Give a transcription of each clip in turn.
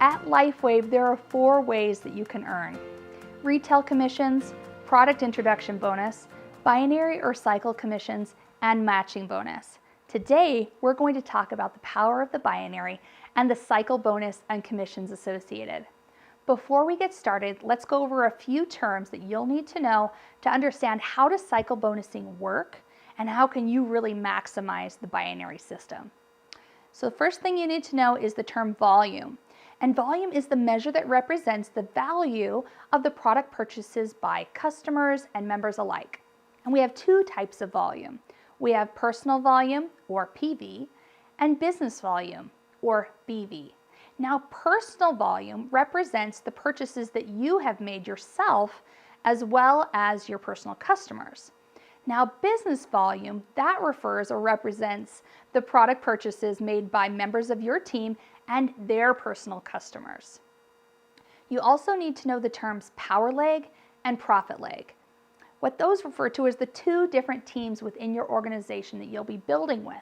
At LifeWave, there are 4 ways that you can earn: retail commissions, product introduction bonus, binary or cycle commissions, and matching bonus. Today, we're going to talk about the power of the binary and the cycle bonus and commissions associated. Before we get started, let's go over a few terms that you'll need to know to understand how does cycle bonusing work and how can you really maximize the binary system. So the first thing you need to know is the term volume. And volume is the measure that represents the value of the product purchases by customers and members alike. And we have 2 types of volume. We have personal volume, or PV, and business volume, or BV. Now, personal volume represents the purchases that you have made yourself as well as your personal customers. Now, business volume, that refers or represents the product purchases made by members of your team and their personal customers. You also need to know the terms power leg and profit leg. What those refer to is the 2 different teams within your organization that you'll be building with.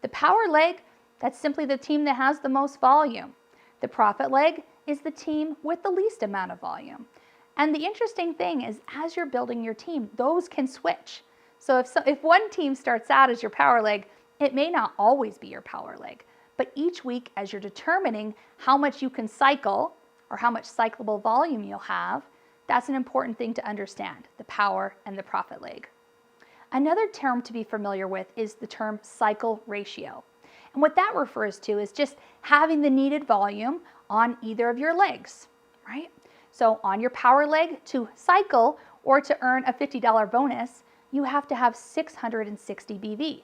The power leg, that's simply the team that has the most volume. The profit leg is the team with the least amount of volume. And the interesting thing is, as you're building your team, those can switch. So if one team starts out as your power leg, it may not always be your power leg. But each week, as you're determining how much you can cycle or how much cyclable volume you'll have, that's an important thing to understand, the power and the profit leg. Another term to be familiar with is the term cycle ratio. And what that refers to is just having the needed volume on either of your legs, right? So on your power leg, to cycle or to earn a $50 bonus, you have to have 660 BV.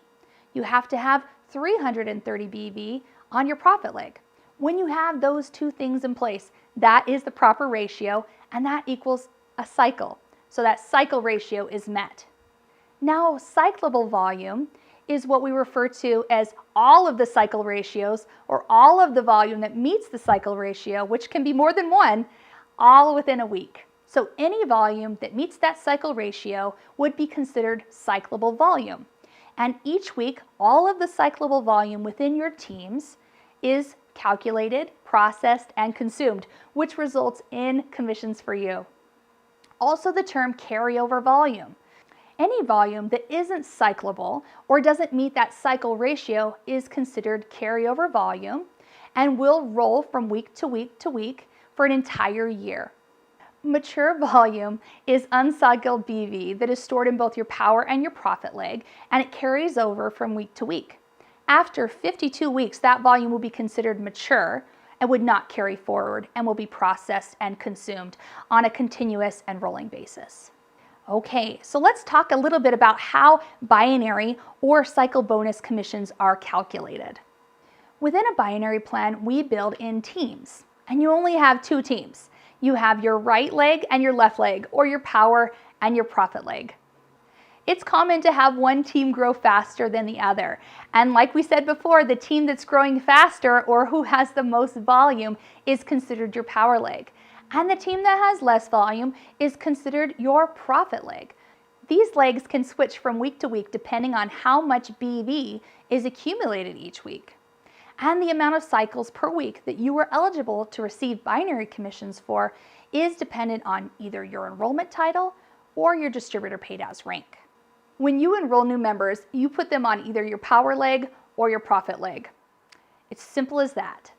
You have to have 330 BV on your profit leg. When you have those 2 things in place, that is the proper ratio, and that equals a cycle. So that cycle ratio is met. Now, cyclable volume is what we refer to as all of the cycle ratios, or all of the volume that meets the cycle ratio, which can be more than one, all within a week. So any volume that meets that cycle ratio would be considered cyclable volume. And each week, all of the cyclable volume within your teams is calculated, processed, and consumed, which results in commissions for you. Also, the term carryover volume. Any volume that isn't cyclable or doesn't meet that cycle ratio is considered carryover volume and will roll from week to week to week for an entire year. Mature volume is uncycled BV that is stored in both your power and your profit leg, and it carries over from week to week. After 52 weeks, that volume will be considered mature and would not carry forward and will be processed and consumed on a continuous and rolling basis. Okay, so let's talk a little bit about how binary or cycle bonus commissions are calculated. Within a binary plan, we build in teams, and you only have 2 teams. You have your right leg and your left leg, or your power and your profit leg. It's common to have one team grow faster than the other. And like we said before, the team that's growing faster or who has the most volume is considered your power leg. And the team that has less volume is considered your profit leg. These legs can switch from week to week depending on how much BV is accumulated each week. And the amount of cycles per week that you are eligible to receive binary commissions for is dependent on either your enrollment title or your distributor paid as rank. When you enroll new members, you put them on either your power leg or your profit leg. It's simple as that.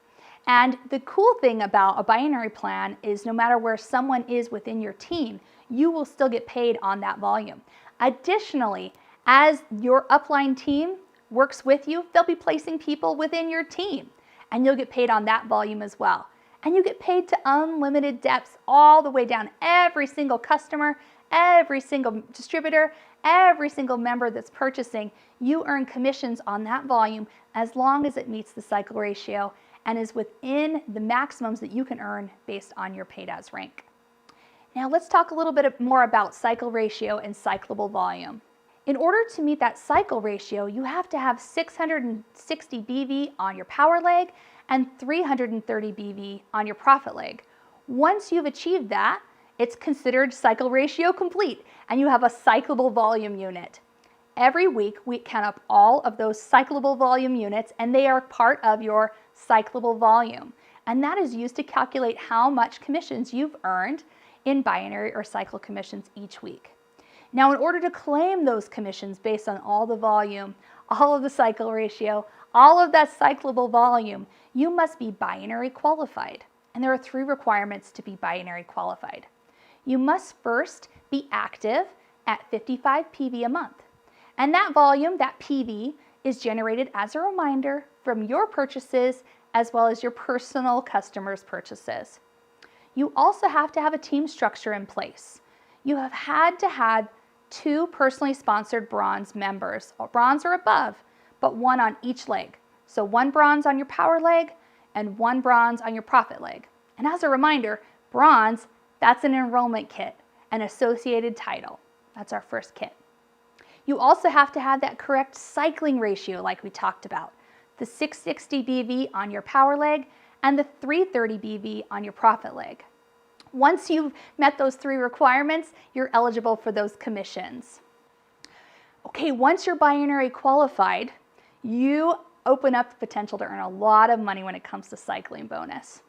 And the cool thing about a binary plan is no matter where someone is within your team, you will still get paid on that volume. Additionally, as your upline team works with you, they'll be placing people within your team, and you'll get paid on that volume as well. And you get paid to unlimited depths all the way down. Every single customer, every single distributor, every single member that's purchasing, you earn commissions on that volume as long as it meets the cycle ratio and is within the maximums that you can earn based on your paid as rank. Now let's talk a little bit more about cycle ratio and cyclable volume. In order to meet that cycle ratio, you have to have 660 BV on your power leg and 330 BV on your profit leg. Once you've achieved that, it's considered cycle ratio complete, and you have a cyclable volume unit. Every week, we count up all of those cyclable volume units, and they are part of your cyclable volume. and that is used to calculate how much commissions you've earned in binary or cycle commissions each week. Now, in order to claim those commissions based on all the volume, all of the cycle ratio, all of that cyclable volume, you must be binary qualified. And there are 3 requirements to be binary qualified. You must first be active at 55 PV a month. And that volume, that PV, is generated as a reminder from your purchases as well as your personal customers' purchases. You also have to have a team structure in place. You have had to have 2 personally sponsored bronze members, or bronze or above, but 1 on each leg. So 1 bronze on your power leg and 1 bronze on your profit leg. And as a reminder, bronze, that's an enrollment kit, an associated title. That's our first kit. You also have to have that correct cycling ratio like we talked about. The 660 BV on your power leg and the 330 BV on your profit leg. Once you've met those 3 requirements, you're eligible for those commissions. Okay, once you're binary qualified, you open up the potential to earn a lot of money when it comes to cycling bonus.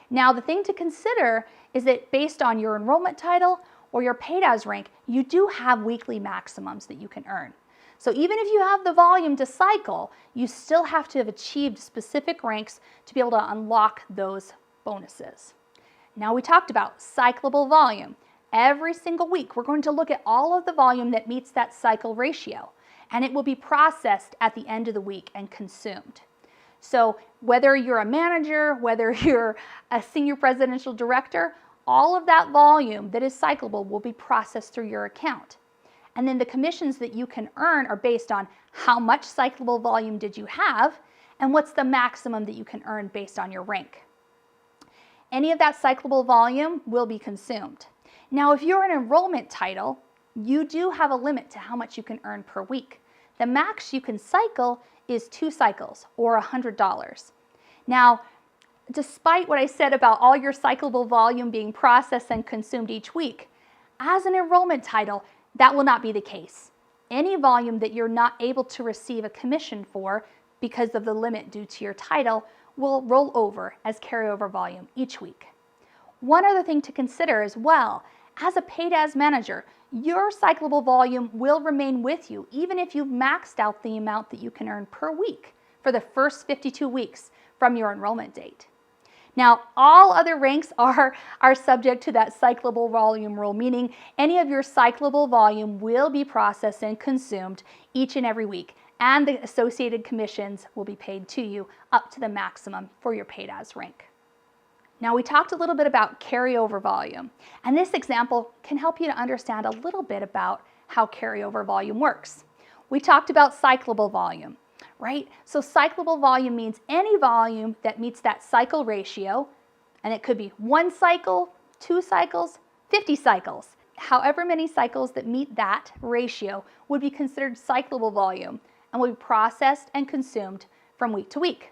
Now, the thing to consider is that based on your enrollment title or your paid as rank, you do have weekly maximums that you can earn. So even if you have the volume to cycle, you still have to have achieved specific ranks to be able to unlock those bonuses. Now, we talked about cyclable volume. Every single week, we're going to look at all of the volume that meets that cycle ratio, and it will be processed at the end of the week and consumed. So whether you're a manager, whether you're a senior presidential director, all of that volume that is cyclable will be processed through your account. And then the commissions that you can earn are based on how much cyclable volume did you have and what's the maximum that you can earn based on your rank. Any of that cyclable volume will be consumed. Now, if you're an enrollment title, you do have a limit to how much you can earn per week. The max you can cycle is 2 cycles or $100. Now, despite what I said about all your cyclable volume being processed and consumed each week, as an enrollment title, that will not be the case. Any volume that you're not able to receive a commission for because of the limit due to your title will roll over as carryover volume each week. One other thing to consider as well, as a paid as manager, your cyclable volume will remain with you even if you've maxed out the amount that you can earn per week for the first 52 weeks from your enrollment date. Now, all other ranks are subject to that cyclable volume rule, meaning any of your cyclable volume will be processed and consumed each and every week, and the associated commissions will be paid to you up to the maximum for your paid as rank. Now, we talked a little bit about carryover volume, and this example can help you to understand a little bit about how carryover volume works. We talked about cyclable volume, right? So cyclable volume means any volume that meets that cycle ratio, and it could be 1 cycle, 2 cycles, 50 cycles. However many cycles that meet that ratio would be considered cyclable volume and will be processed and consumed from week to week.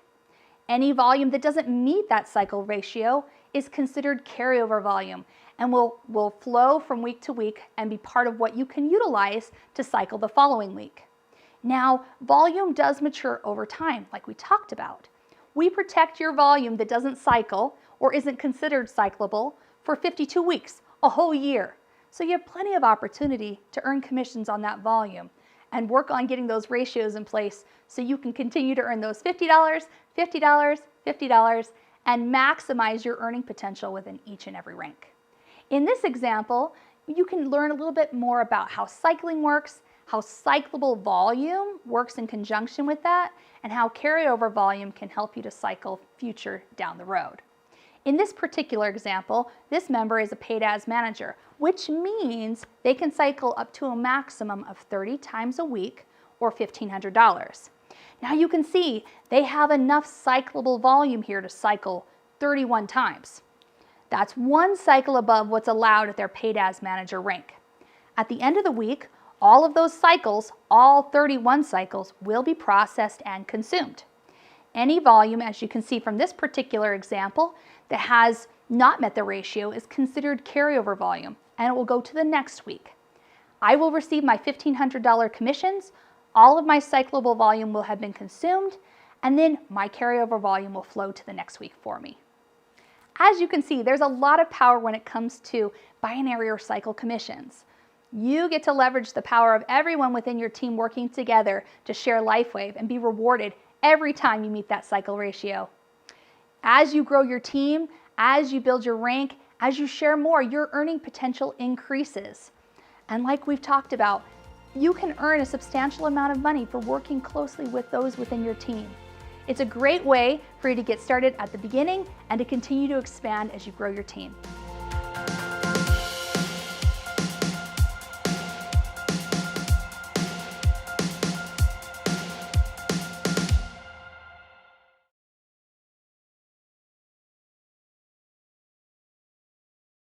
Any volume that doesn't meet that cycle ratio is considered carryover volume and will flow from week to week and be part of what you can utilize to cycle the following week. Now, volume does mature over time, like we talked about. We protect your volume that doesn't cycle or isn't considered cyclable for 52 weeks, a whole year. So you have plenty of opportunity to earn commissions on that volume and work on getting those ratios in place so you can continue to earn those $50, $50, $50, and maximize your earning potential within each and every rank. In this example, you can learn a little bit more about how cycling works, how cyclable volume works in conjunction with that, and how carryover volume can help you to cycle future down the road. In this particular example, this member is a paid as manager, which means they can cycle up to a maximum of 30 times a week or $1,500. Now you can see they have enough cyclable volume here to cycle 31 times. That's 1 cycle above what's allowed at their paid as manager rank. At the end of the week, all of those cycles, all 31 cycles, will be processed and consumed. Any volume, as you can see from this particular example, that has not met the ratio is considered carryover volume, and it will go to the next week. I will receive my $1,500 commissions, all of my cyclable volume will have been consumed, and then my carryover volume will flow to the next week for me. As you can see, there's a lot of power when it comes to binary or cycle commissions. You get to leverage the power of everyone within your team working together to share LifeWave and be rewarded every time you meet that cycle ratio. As you grow your team, as you build your rank, as you share more, your earning potential increases. And like we've talked about, you can earn a substantial amount of money for working closely with those within your team. It's a great way for you to get started at the beginning and to continue to expand as you grow your team.